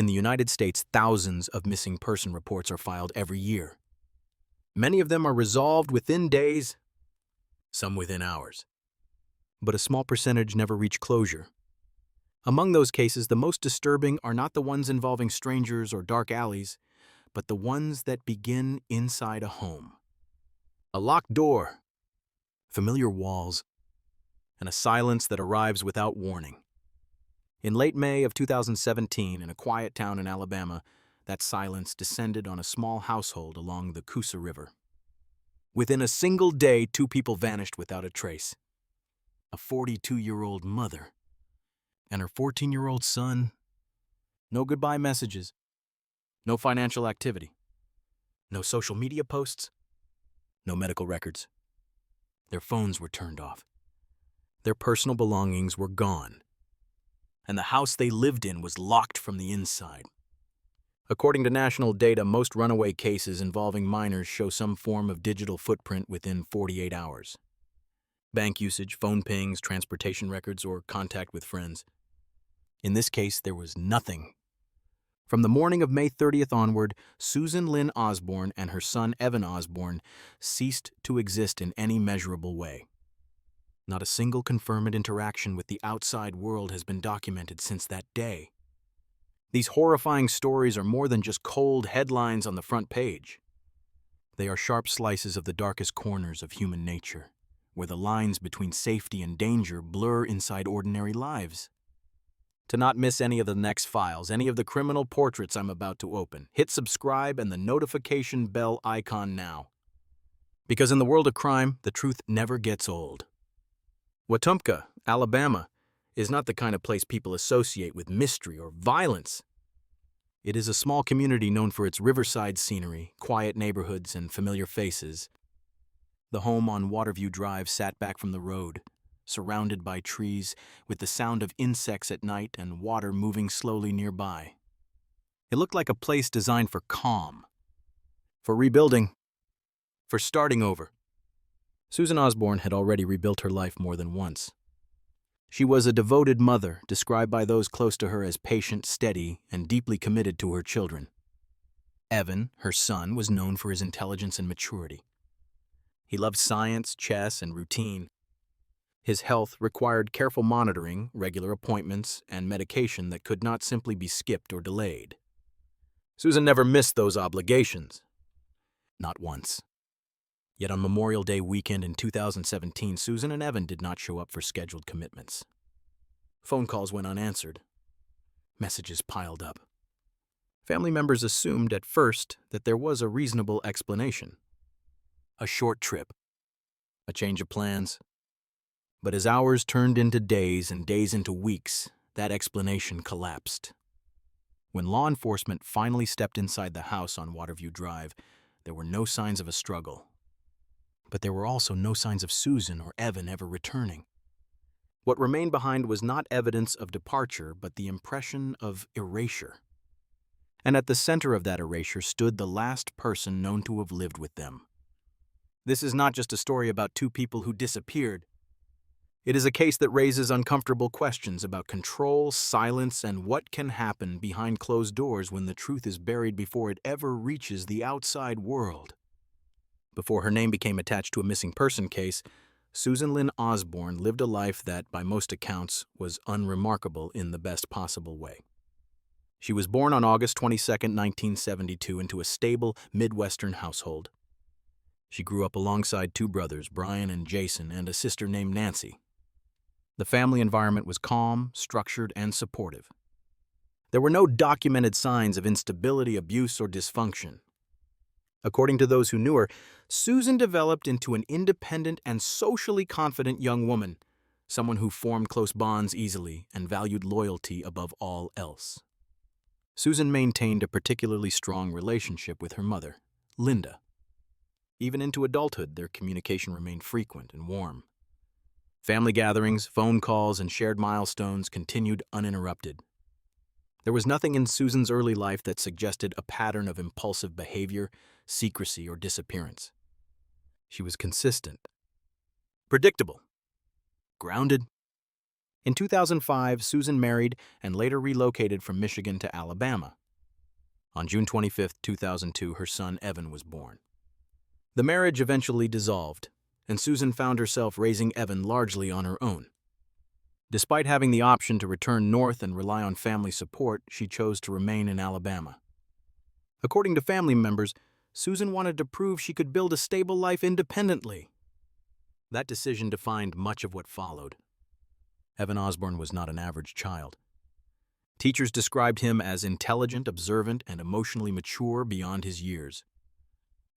In the United States, thousands of missing person reports are filed every year. Many of them are resolved within days, some within hours. But a small percentage never reach closure. Among those cases, the most disturbing are not the ones involving strangers or dark alleys, but the ones that begin inside a home. A locked door, familiar walls, and a silence that arrives without warning. In late May of 2017, in a quiet town in Alabama, that silence descended on a small household along the Coosa River. Within a single day, 2 people vanished without a trace. A 42-year-old mother and her 14-year-old son. No goodbye messages, no financial activity, no social media posts, no medical records. Their phones were turned off. Their personal belongings were gone, and the house they lived in was locked from the inside. According to national data, most runaway cases involving minors show some form of digital footprint within 48 hours. Bank usage, phone pings, transportation records, or contact with friends. In this case, there was nothing. From the morning of May 30th onward, Susan Lynn Osborne and her son Evan Osborne ceased to exist in any measurable way. Not a single confirmed interaction with the outside world has been documented since that day. These horrifying stories are more than just cold headlines on the front page. They are sharp slices of the darkest corners of human nature, where the lines between safety and danger blur inside ordinary lives. To not miss any of the next files, any of the criminal portraits I'm about to open, hit subscribe and the notification bell icon now. Because in the world of crime, the truth never gets old. Wetumpka, Alabama, is not the kind of place people associate with mystery or violence. It is a small community known for its riverside scenery, quiet neighborhoods, and familiar faces. The home on Waterview Drive sat back from the road, surrounded by trees, with the sound of insects at night and water moving slowly nearby. It looked like a place designed for calm, for rebuilding, for starting over. Susan Osborne had already rebuilt her life more than once. She was a devoted mother, described by those close to her as patient, steady, and deeply committed to her children. Evan, her son, was known for his intelligence and maturity. He loved science, chess, and routine. His health required careful monitoring, regular appointments, and medication that could not simply be skipped or delayed. Susan never missed those obligations. Not once. Yet on Memorial Day weekend in 2017, Susan and Evan did not show up for scheduled commitments. Phone calls went unanswered. Messages piled up. Family members assumed at first that there was a reasonable explanation. A short trip. A change of plans. But as hours turned into days and days into weeks, that explanation collapsed. When law enforcement finally stepped inside the house on Waterview Drive, there were no signs of a struggle. But there were also no signs of Susan or Evan ever returning. What remained behind was not evidence of departure, but the impression of erasure. And at the center of that erasure stood the last person known to have lived with them. This is not just a story about 2 people who disappeared. It is a case that raises uncomfortable questions about control, silence, and what can happen behind closed doors when the truth is buried before it ever reaches the outside world. Before her name became attached to a missing person case, Susan Lynn Osborne lived a life that, by most accounts, was unremarkable in the best possible way. She was born on August 22, 1972, into a stable Midwestern household. She grew up alongside 2 brothers, Brian and Jason, and a sister named Nancy. The family environment was calm, structured, and supportive. There were no documented signs of instability, abuse, or dysfunction. According to those who knew her, Susan developed into an independent and socially confident young woman, someone who formed close bonds easily and valued loyalty above all else. Susan maintained a particularly strong relationship with her mother, Linda. Even into adulthood, their communication remained frequent and warm. Family gatherings, phone calls, and shared milestones continued uninterrupted. There was nothing in Susan's early life that suggested a pattern of impulsive behavior, secrecy, or disappearance. She was consistent, predictable, grounded, In 2005, Susan married and later relocated from Michigan to Alabama. On June 25, 2002, her son Evan was born. The marriage eventually dissolved, and Susan found herself raising Evan largely on her own. Despite having the option to return north and rely on family support, she chose to remain in Alabama. According to family members, Susan wanted to prove she could build a stable life independently. That decision defined much of what followed. Evan Osborne was not an average child. Teachers described him as intelligent, observant, and emotionally mature beyond his years.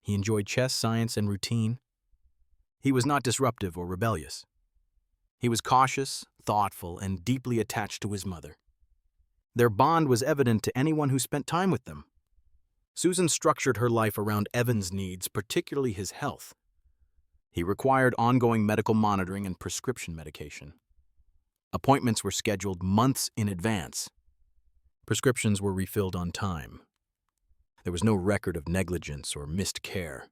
He enjoyed chess, science, and routine. He was not disruptive or rebellious. He was cautious, thoughtful, and deeply attached to his mother. Their bond was evident to anyone who spent time with them. Susan structured her life around Evan's needs, particularly his health. He required ongoing medical monitoring and prescription medication. Appointments were scheduled months in advance. Prescriptions were refilled on time. There was no record of negligence or missed care.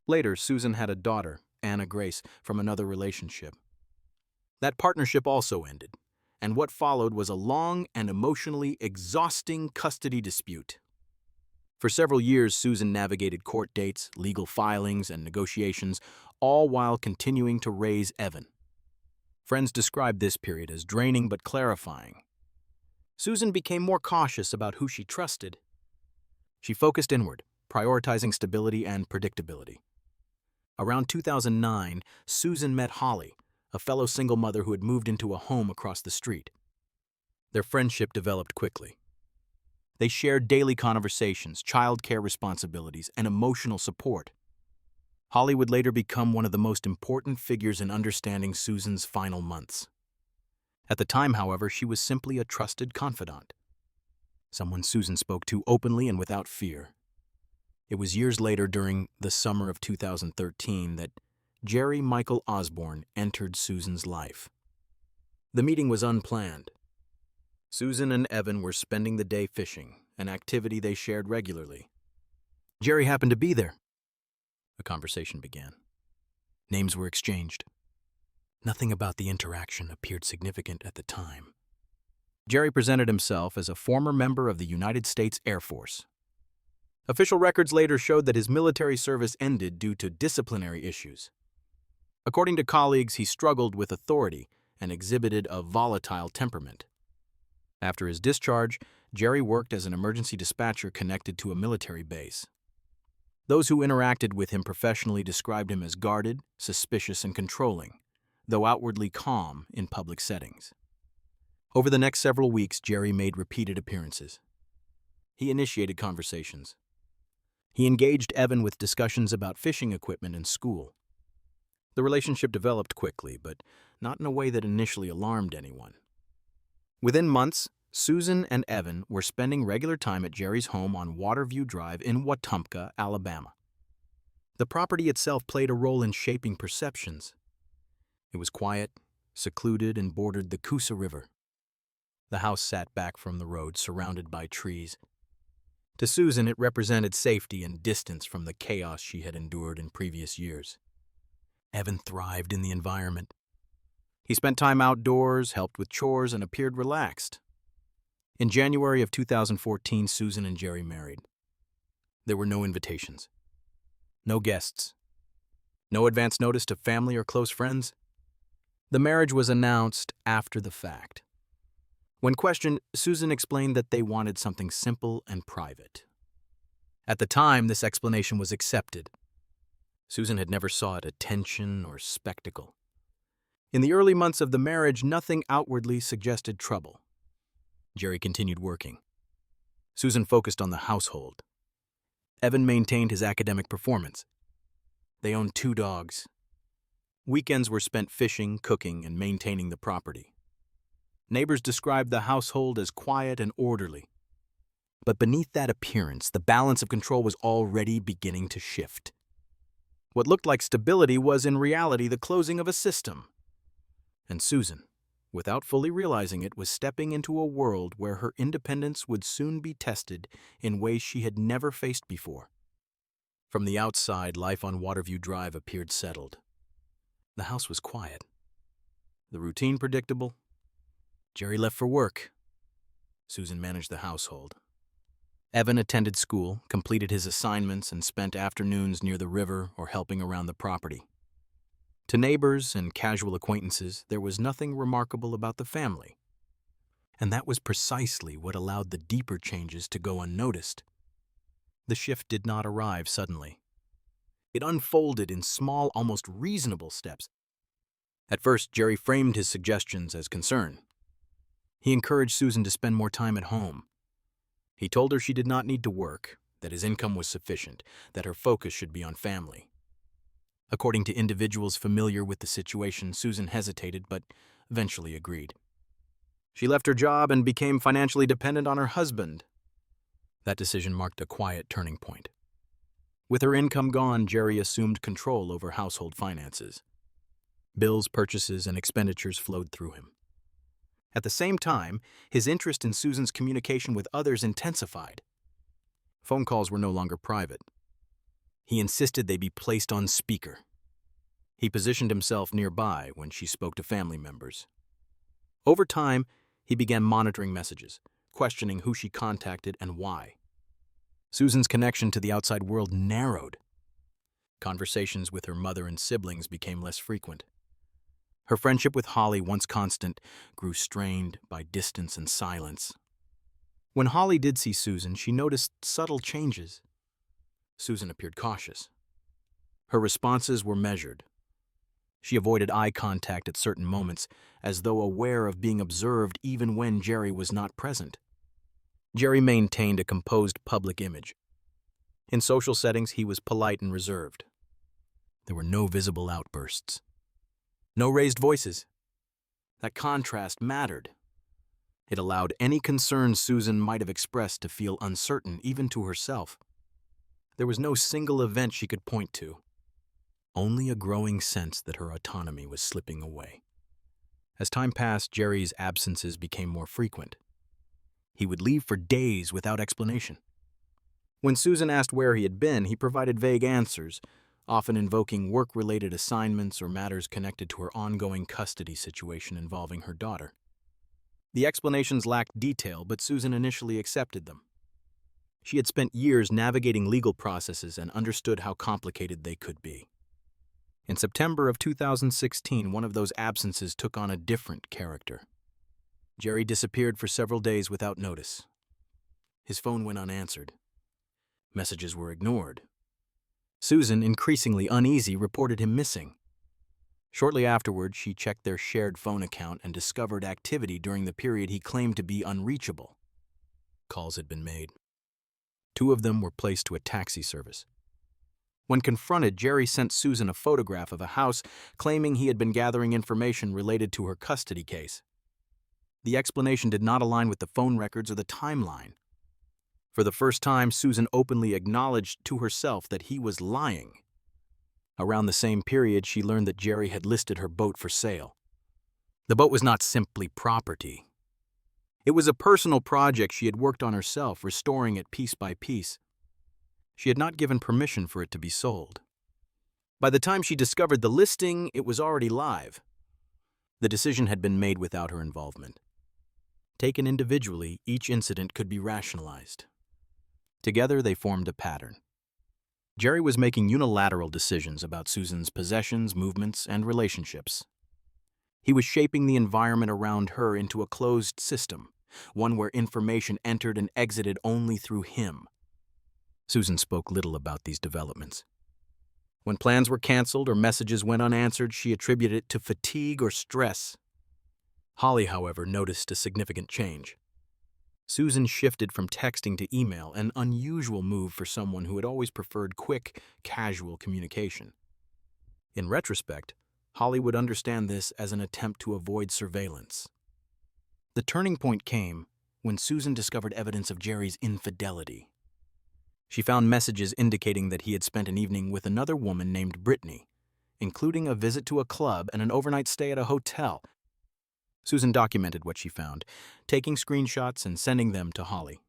Later, Susan had a daughter, Anna Grace, from another relationship. That partnership also ended, and what followed was a long and emotionally exhausting custody dispute. For several years, Susan navigated court dates, legal filings, and negotiations, all while continuing to raise Evan. Friends described this period as draining but clarifying. Susan became more cautious about who she trusted. She focused inward, prioritizing stability and predictability. Around 2009, Susan met Holly, a fellow single mother who had moved into a home across the street. Their friendship developed quickly. They shared daily conversations, childcare responsibilities, and emotional support. Holly would later become one of the most important figures in understanding Susan's final months. At the time, however, she was simply a trusted confidant, someone Susan spoke to openly and without fear. It was years later, during the summer of 2013, that Jerry Michael Osborne entered Susan's life. The meeting was unplanned. Susan and Evan were spending the day fishing, an activity they shared regularly. Jerry happened to be there. A conversation began. Names were exchanged. Nothing about the interaction appeared significant at the time. Jerry presented himself as a former member of the United States Air Force. Official records later showed that his military service ended due to disciplinary issues. According to colleagues, he struggled with authority and exhibited a volatile temperament. After his discharge, Jerry worked as an emergency dispatcher connected to a military base. Those who interacted with him professionally described him as guarded, suspicious, and controlling, though outwardly calm in public settings. Over the next several weeks, Jerry made repeated appearances. He initiated conversations. He engaged Evan with discussions about fishing equipment and school. The relationship developed quickly, but not in a way that initially alarmed anyone. Within months, Susan and Evan were spending regular time at Jerry's home on Waterview Drive in Wetumpka, Alabama. The property itself played a role in shaping perceptions. It was quiet, secluded, and bordered the Coosa River. The house sat back from the road, surrounded by trees. To Susan, it represented safety and distance from the chaos she had endured in previous years. Evan thrived in the environment. He spent time outdoors, helped with chores, and appeared relaxed. In January of 2014, Susan and Jerry married. There were no invitations, no guests, no advance notice to family or close friends. The marriage was announced after the fact. When questioned, Susan explained that they wanted something simple and private. At the time, this explanation was accepted. Susan had never sought attention or spectacle. In the early months of the marriage, nothing outwardly suggested trouble. Jerry continued working. Susan focused on the household. Evan maintained his academic performance. They owned 2 dogs. Weekends were spent fishing, cooking, and maintaining the property. Neighbors described the household as quiet and orderly. But beneath that appearance, the balance of control was already beginning to shift. What looked like stability was in reality the closing of a system. And Susan, without fully realizing it, was stepping into a world where her independence would soon be tested in ways she had never faced before. From the outside, life on Waterview Drive appeared settled. The house was quiet, the routine predictable, Jerry left for work. Susan managed the household. Evan attended school, completed his assignments, and spent afternoons near the river or helping around the property. To neighbors and casual acquaintances, there was nothing remarkable about the family. And that was precisely what allowed the deeper changes to go unnoticed. The shift did not arrive suddenly. It unfolded in small, almost reasonable steps. At first, Jerry framed his suggestions as concern. He encouraged Susan to spend more time at home. He told her she did not need to work, that his income was sufficient, that her focus should be on family. According to individuals familiar with the situation, Susan hesitated but eventually agreed. She left her job and became financially dependent on her husband. That decision marked a quiet turning point. With her income gone, Jerry assumed control over household finances. Bills, purchases, and expenditures flowed through him. At the same time, his interest in Susan's communication with others intensified. Phone calls were no longer private. He insisted they be placed on speaker. He positioned himself nearby when she spoke to family members. Over time, he began monitoring messages, questioning who she contacted and why. Susan's connection to the outside world narrowed. Conversations with her mother and siblings became less frequent. Her friendship with Holly, once constant, grew strained by distance and silence. When Holly did see Susan, she noticed subtle changes. Susan appeared cautious. Her responses were measured. She avoided eye contact at certain moments, as though aware of being observed even when Jerry was not present. Jerry maintained a composed public image. In social settings, he was polite and reserved. There were no visible outbursts. No raised voices. That contrast mattered. It allowed any concern Susan might have expressed to feel uncertain, even to herself. There was no single event she could point to. Only a growing sense that her autonomy was slipping away. As time passed, Jerry's absences became more frequent. He would leave for days without explanation. When Susan asked where he had been, he provided vague answers, often invoking work-related assignments or matters connected to her ongoing custody situation involving her daughter. The explanations lacked detail, but Susan initially accepted them. She had spent years navigating legal processes and understood how complicated they could be. In September of 2016, one of those absences took on a different character. Jerry disappeared for several days without notice. His phone went unanswered. Messages were ignored. Susan, increasingly uneasy, reported him missing. Shortly afterward, she checked their shared phone account and discovered activity during the period he claimed to be unreachable. Calls had been made. 2 of them were placed to a taxi service. When confronted, Jerry sent Susan a photograph of a house, claiming he had been gathering information related to her custody case. The explanation did not align with the phone records or the timeline. For the first time, Susan openly acknowledged to herself that he was lying. Around the same period, she learned that Jerry had listed her boat for sale. The boat was not simply property. It was a personal project she had worked on herself, restoring it piece by piece. She had not given permission for it to be sold. By the time she discovered the listing, it was already live. The decision had been made without her involvement. Taken individually, each incident could be rationalized. Together, they formed a pattern. Jerry was making unilateral decisions about Susan's possessions, movements, and relationships. He was shaping the environment around her into a closed system, one where information entered and exited only through him. Susan spoke little about these developments. When plans were canceled or messages went unanswered, she attributed it to fatigue or stress. Holly, however, noticed a significant change. Susan shifted from texting to email, an unusual move for someone who had always preferred quick, casual communication. In retrospect, Holly would understand this as an attempt to avoid surveillance. The turning point came when Susan discovered evidence of Jerry's infidelity. She found messages indicating that he had spent an evening with another woman named Brittany, including a visit to a club and an overnight stay at a hotel. Susan documented what she found, taking screenshots and sending them to Holly.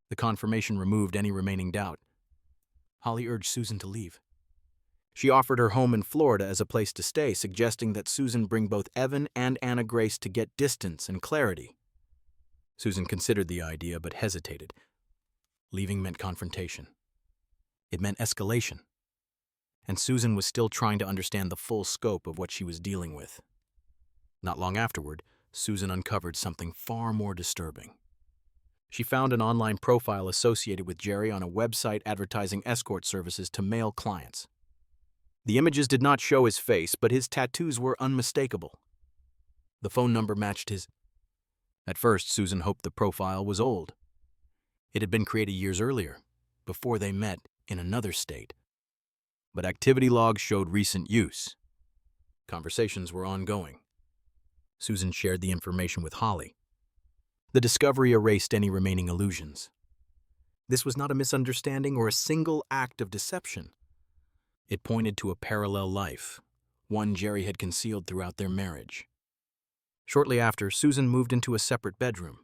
The confirmation removed any remaining doubt. Holly urged Susan to leave. She offered her home in Florida as a place to stay, suggesting that Susan bring both Evan and Anna Grace to get distance and clarity. Susan considered the idea but hesitated. Leaving meant confrontation. It meant escalation. And Susan was still trying to understand the full scope of what she was dealing with. Not long afterward, Susan uncovered something far more disturbing. She found an online profile associated with Jerry on a website advertising escort services to male clients. The images did not show his face, but his tattoos were unmistakable. The phone number matched his. At first, Susan hoped the profile was old. It had been created years earlier, before they met in another state. But activity logs showed recent use. Conversations were ongoing. Susan shared the information with Holly. The discovery erased any remaining illusions. This was not a misunderstanding or a single act of deception. It pointed to a parallel life, one Jerry had concealed throughout their marriage. Shortly after, Susan moved into a separate bedroom.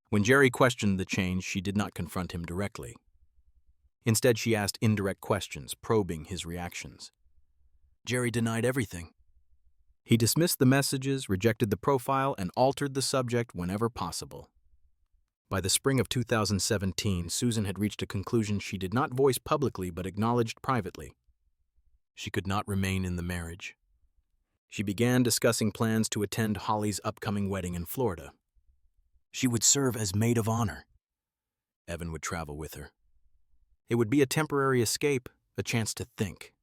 When Jerry questioned the change, she did not confront him directly. Instead, she asked indirect questions, probing his reactions. Jerry denied everything. He dismissed the messages, rejected the profile, and altered the subject whenever possible. By the spring of 2017, Susan had reached a conclusion she did not voice publicly but acknowledged privately. She could not remain in the marriage. She began discussing plans to attend Holly's upcoming wedding in Florida. She would serve as maid of honor. Evan would travel with her. It would be a temporary escape, a chance to think.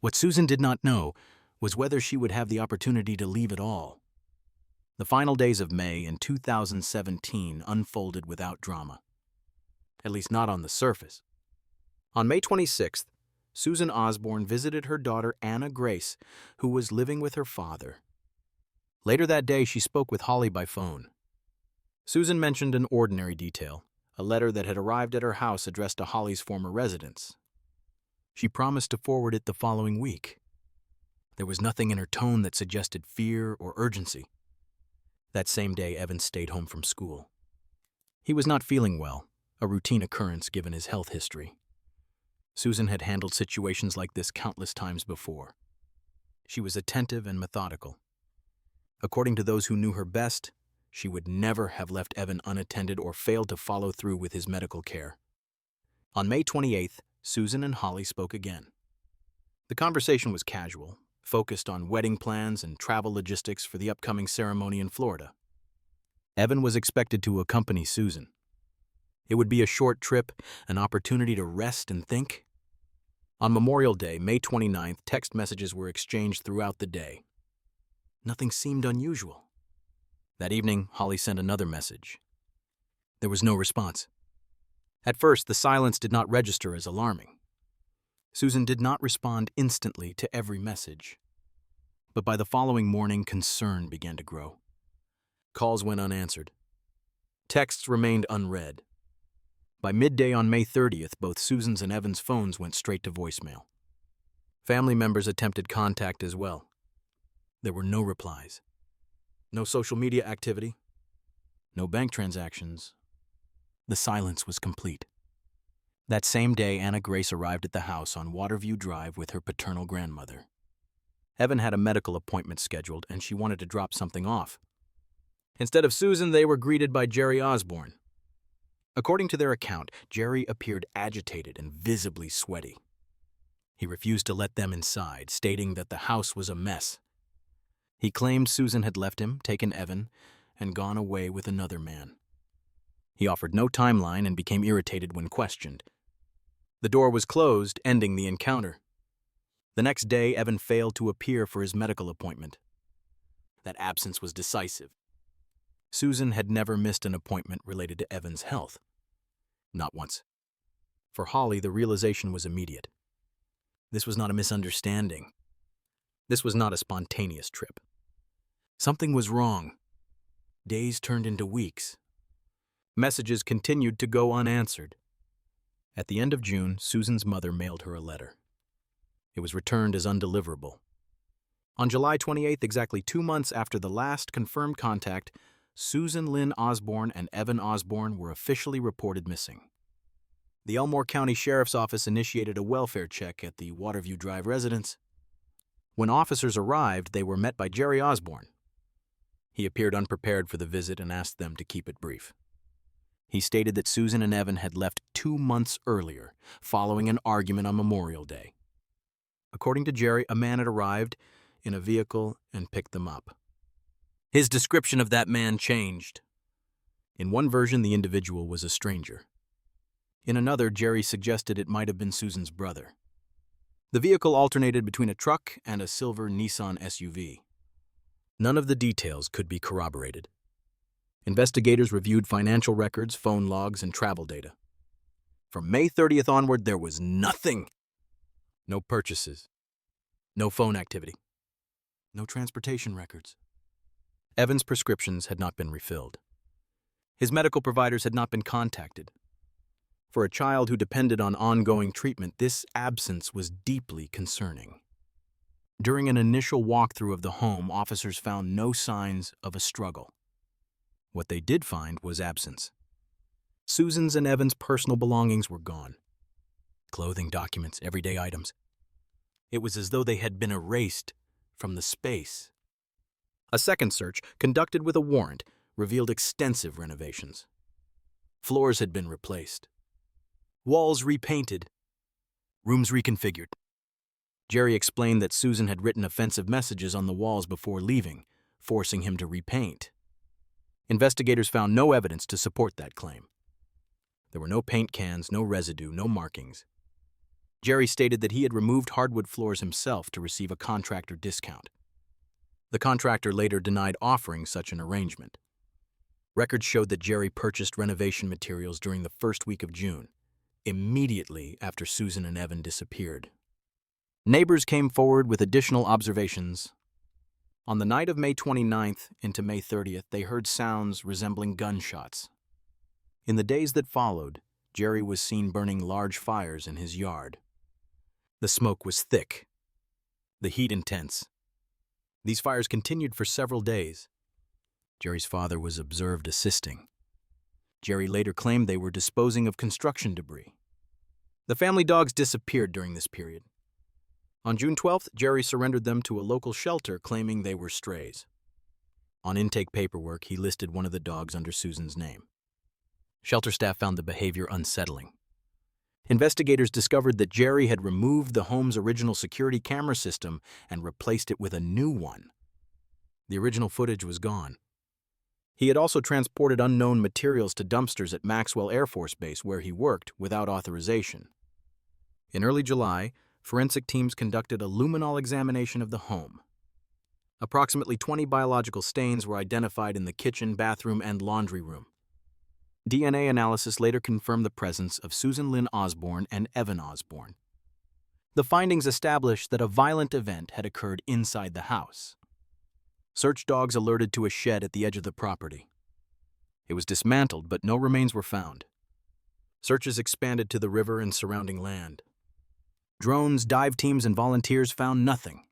What Susan did not know was whether she would have the opportunity to leave at all. The final days of May in 2017 unfolded without drama. At least not on the surface. On May 26th, Susan Osborne visited her daughter Anna Grace, who was living with her father. Later that day, she spoke with Holly by phone. Susan mentioned an ordinary detail, a letter that had arrived at her house addressed to Holly's former residence. She promised to forward it the following week. There was nothing in her tone that suggested fear or urgency. That same day, Evan stayed home from school. He was not feeling well, a routine occurrence given his health history. Susan had handled situations like this countless times before. She was attentive and methodical. According to those who knew her best, she would never have left Evan unattended or failed to follow through with his medical care. On May 28th, Susan and Holly spoke again. The conversation was casual, focused on wedding plans and travel logistics for the upcoming ceremony in Florida. Evan was expected to accompany Susan. It would be a short trip, an opportunity to rest and think. On Memorial Day, May 29th, text messages were exchanged throughout the day. Nothing seemed unusual. That evening, Holly sent another message. There was no response. At first, the silence did not register as alarming. Susan did not respond instantly to every message. But by the following morning, concern began to grow. Calls went unanswered. Texts remained unread. By midday on May 30th, both Susan's and Evan's phones went straight to voicemail. Family members attempted contact as well. There were no replies. No social media activity. No bank transactions. The silence was complete. That same day, Anna Grace arrived at the house on Waterview Drive with her paternal grandmother. Evan had a medical appointment scheduled, and she wanted to drop something off. Instead of Susan, they were greeted by Jerry Osborne. According to their account, Jerry appeared agitated and visibly sweaty. He refused to let them inside, stating that the house was a mess. He claimed Susan had left him, taken Evan, and gone away with another man. He offered no timeline and became irritated when questioned. The door was closed, ending the encounter. The next day, Evan failed to appear for his medical appointment. That absence was decisive. Susan had never missed an appointment related to Evan's health. Not once. For Holly, the realization was immediate. This was not a misunderstanding. This was not a spontaneous trip. Something was wrong. Days turned into weeks. Messages continued to go unanswered. At the end of June, Susan's mother mailed her a letter. It was returned as undeliverable. On July 28th, exactly 2 months after the last confirmed contact, Susan Lynn Osborne and Evan Osborne were officially reported missing. The Elmore County Sheriff's Office initiated a welfare check at the Waterview Drive residence. When officers arrived, they were met by Jerry Osborne. He appeared unprepared for the visit and asked them to keep it brief. He stated that Susan and Evan had left 2 months earlier, following an argument on Memorial Day. According to Jerry, a man had arrived in a vehicle and picked them up. His description of that man changed. In one version, the individual was a stranger. In another, Jerry suggested it might have been Susan's brother. The vehicle alternated between a truck and a silver Nissan SUV. None of the details could be corroborated. Investigators reviewed financial records, phone logs, and travel data. From May 30th onward, there was nothing. No purchases. No phone activity. No transportation records. Evan's prescriptions had not been refilled. His medical providers had not been contacted. For a child who depended on ongoing treatment, this absence was deeply concerning. During an initial walkthrough of the home, officers found no signs of a struggle. What they did find was absence. Susan's and Evan's personal belongings were gone. Clothing, documents, everyday items. It was as though they had been erased from the space. A second search, conducted with a warrant, revealed extensive renovations. Floors had been replaced. Walls repainted. Rooms reconfigured. Jerry explained that Susan had written offensive messages on the walls before leaving, forcing him to repaint. Investigators found no evidence to support that claim. There were no paint cans, no residue, no markings. Jerry stated that he had removed hardwood floors himself to receive a contractor discount. The contractor later denied offering such an arrangement. Records showed that Jerry purchased renovation materials during the first week of June, immediately after Susan and Evan disappeared. Neighbors came forward with additional observations. On the night of May 29th into May 30th, they heard sounds resembling gunshots. In the days that followed, Jerry was seen burning large fires in his yard. The smoke was thick, the heat intense. These fires continued for several days. Jerry's father was observed assisting. Jerry later claimed they were disposing of construction debris. The family dogs disappeared during this period. On June 12th, Jerry surrendered them to a local shelter, claiming they were strays. On intake paperwork, he listed one of the dogs under Susan's name. Shelter staff found the behavior unsettling. Investigators discovered that Jerry had removed the home's original security camera system and replaced it with a new one. The original footage was gone. He had also transported unknown materials to dumpsters at Maxwell Air Force Base, where he worked, without authorization. In early July, forensic teams conducted a luminol examination of the home. Approximately 20 biological stains were identified in the kitchen, bathroom, and laundry room. DNA analysis later confirmed the presence of Susan Lynn Osborne and Evan Osborne. The findings established that a violent event had occurred inside the house. Search dogs alerted to a shed at the edge of the property. It was dismantled, but no remains were found. Searches expanded to the river and surrounding land. Drones, dive teams, and volunteers found nothing.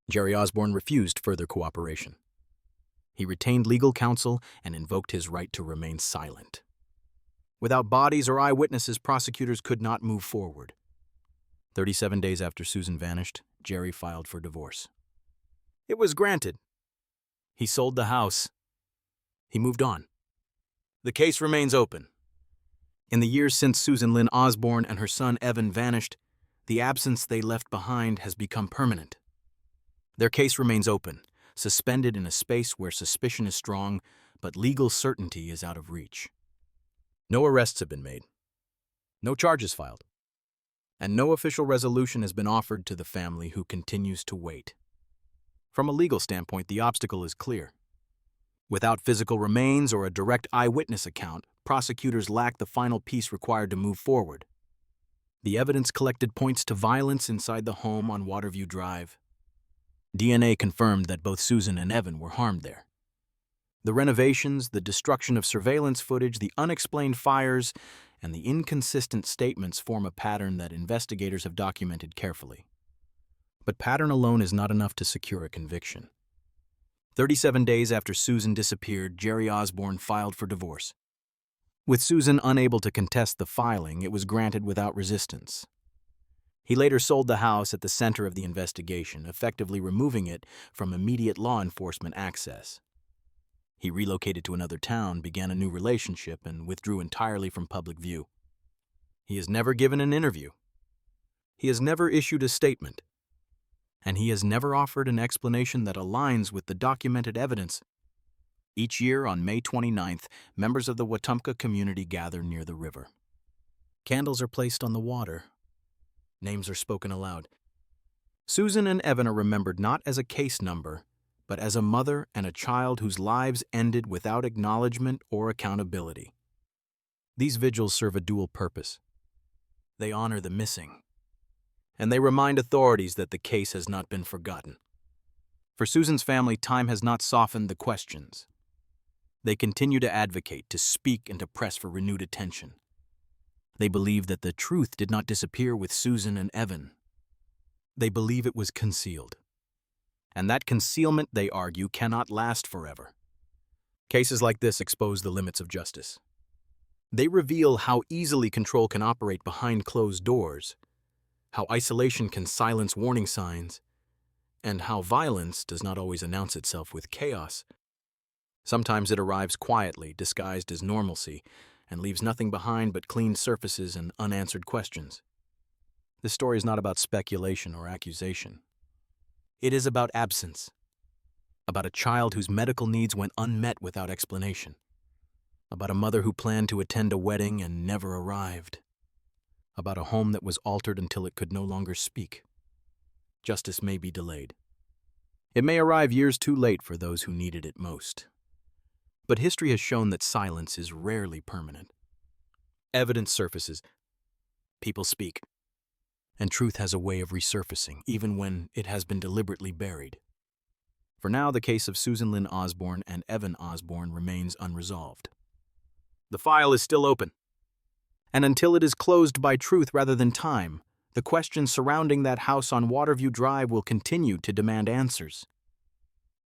Jerry Osborne refused further cooperation. He retained legal counsel and invoked his right to remain silent. Without bodies or eyewitnesses, prosecutors could not move forward. 37 days after Susan vanished, Jerry filed for divorce. It was granted. He sold the house. He moved on. The case remains open. In the years since Susan Lynn Osborne and her son Evan vanished, the absence they left behind has become permanent. Their case remains open, suspended in a space where suspicion is strong, but legal certainty is out of reach. No arrests have been made, no charges filed, and no official resolution has been offered to the family, who continues to wait. From a legal standpoint, the obstacle is clear. Without physical remains or a direct eyewitness account, prosecutors lack the final piece required to move forward. The evidence collected points to violence inside the home on Waterview Drive. DNA confirmed that both Susan and Evan were harmed there. The renovations, the destruction of surveillance footage, the unexplained fires, and the inconsistent statements form a pattern that investigators have documented carefully. But pattern alone is not enough to secure a conviction. 37 days after Susan disappeared, Jerry Osborne filed for divorce. With Susan unable to contest the filing, it was granted without resistance. He later sold the house at the center of the investigation, effectively removing it from immediate law enforcement access. He relocated to another town, began a new relationship, and withdrew entirely from public view. He has never given an interview. He has never issued a statement. And he has never offered an explanation that aligns with the documented evidence. Each year on May 29th, members of the Wetumpka community gather near the river. Candles are placed on the water. Names are spoken aloud. Susan and Evan are remembered not as a case number, but as a mother and a child whose lives ended without acknowledgement or accountability. These vigils serve a dual purpose. They honor the missing, and they remind authorities that the case has not been forgotten. For Susan's family, time has not softened the questions. They continue to advocate, to speak, and to press for renewed attention. They believe that the truth did not disappear with Susan and Evan. They believe it was concealed. And that concealment, they argue, cannot last forever. Cases like this expose the limits of justice. They reveal how easily control can operate behind closed doors, how isolation can silence warning signs, and how violence does not always announce itself with chaos. Sometimes it arrives quietly, disguised as normalcy, and leaves nothing behind but clean surfaces and unanswered questions. This story is not about speculation or accusation. It is about absence, about a child whose medical needs went unmet without explanation, about a mother who planned to attend a wedding and never arrived, about a home that was altered until it could no longer speak. Justice may be delayed. It may arrive years too late for those who needed it most. But history has shown that silence is rarely permanent. Evidence surfaces, people speak, and truth has a way of resurfacing, even when it has been deliberately buried. For now, the case of Susan Lynn Osborne and Evan Osborne remains unresolved. The file is still open. And until it is closed by truth rather than time, the questions surrounding that house on Waterview Drive will continue to demand answers.